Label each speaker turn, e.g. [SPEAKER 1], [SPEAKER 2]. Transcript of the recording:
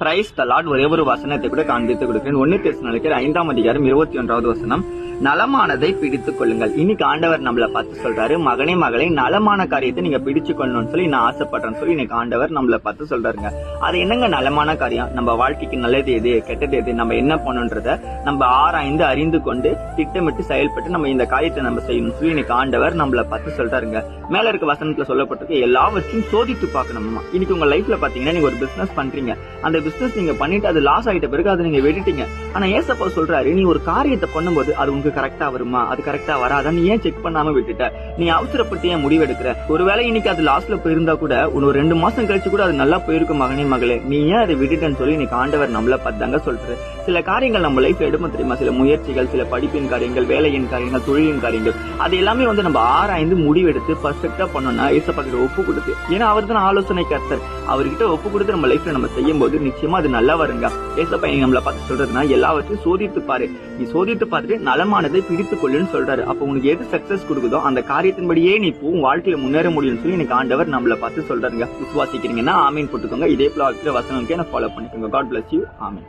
[SPEAKER 1] Praise the Lord. ஒரே ஒரு வசனத்தை கூட காண்பித்து கொடுக்கிறேன். 1 தெசலோனிக்கேயர் 5ஆம் அதிகாரம் 21வது வசனம். நலமானதை பிடித்துக் கொள்ளுங்கள். இன்னைக்கு ஆண்டவர் நம்மள பார்த்து சொல்றாரு, மகனே மகளே, நலமான காரியத்தை நீங்க பிடிச்சு கொள்ளணும்னு சொல்லி நான் ஆசைப்படுறேன்னு சொல்லி இன்னைக்கு ஆண்டவர் நம்மள பார்த்து சொல்றாருங்க. அது என்னங்க நலமான காரியம்? நம்ம வாழ்க்கைக்கு நல்லது எது, கெட்டது எது, நம்ம என்ன பண்ணணுன்றத நம்ம ஆராய்ந்து அறிந்து கொண்டு திட்டமிட்டு செயல்பட்டு நம்ம இந்த காரியத்தை நம்ம செய்யணும் சொல்லி இன்னைக்கு ஆண்டவர் நம்மள பார்த்து சொல்றாருங்க. மேல இருக்க வசனத்துல சொல்லப்பட்டிருக்கு, எல்லாவற்றையும் சோதித்து பார்க்கணுமா. இன்னைக்கு உங்க லைஃப்ல பாத்தீங்கன்னா நீங்க ஒரு பிசினஸ் பண்றீங்க. அந்த பிசினஸ் நீங்க பண்ணிட்டு அது லாஸ் ஆயிட்ட பிறகு அதை நீங்க விட்டுட்டீங்க. ஆனா ஏசப்பா சொல்றாரு, நீ ஒரு காரியத்தை பண்ணும்போது அது உங்களுக்கு கரெக்டா வருமா, அது கரெக்டா வராதா, நீ ஏன் செக் பண்ணாம விட்டுட்ட, நீ அவசரப்பட்டு ஏன் முடிவெடுக்கிற? ஒருவேளை இன்னைக்கு அது லாஸ்ட்ல போயிருந்தா கூட ஒரு 2 மாசம் கழிச்சு கூட அது நல்லா போயிருக்கும் மகனே மகளே, நீ ஏன் அதை விட்டுட்டேன்னு சொல்லி இன்னைக்கு ஆண்டவர் நம்மள பார்த்தாங்க சொல்றாரு. சில காரியங்கள் நம்ம லைஃப்ல எடுப்போம் தெரியுமா, சில முயற்சிகள், சில படிப்பின் காரியங்கள், வேலையின் காரியங்கள், தொழிலின் காரியங்கள், அது எல்லாமே நம்ம ஆராய்ந்து முடிவெடுத்து பர்ஃபெக்டா பண்ணோம்னா ஏசப்பா கிட்ட ஒப்பு கொடுத்து, ஏன்னா அவர் தான் ஆலோசனை கர்த்தர், அவர்கிட்ட ஒப்பு கொடுத்து நம்ம லைஃப்ல நம்ம செய்யும் போது நிச்சயமா அது நல்லா வருங்க. ஏசப்பா நம்மள பார்த்து சொல்றதுன்னா, எல்லாவற்றையும் சோதித்து பாரு, நீ சோதித்து பார்த்துட்டு நலமானதை பிடித்துக் கொள்ளுன்னு சொல்றாரு. அப்ப உனக்கு எது சக்சஸ் கொடுக்குதோ அந்த காரியத்தின்படியே நீ வாழ்க்கையில முன்னேற முடியும்னு சொல்லி எனக்கு ஆண்டவர் நம்மள பார்த்து சொல்றாருங்க. விசுவாசிக்கிறீங்கன்னா ஆமீன் போட்டுக்கோங்க. இதே போல வசனம் ஃபாலோ பண்ணிக்கோங்க. God bless you. ஆமீன்.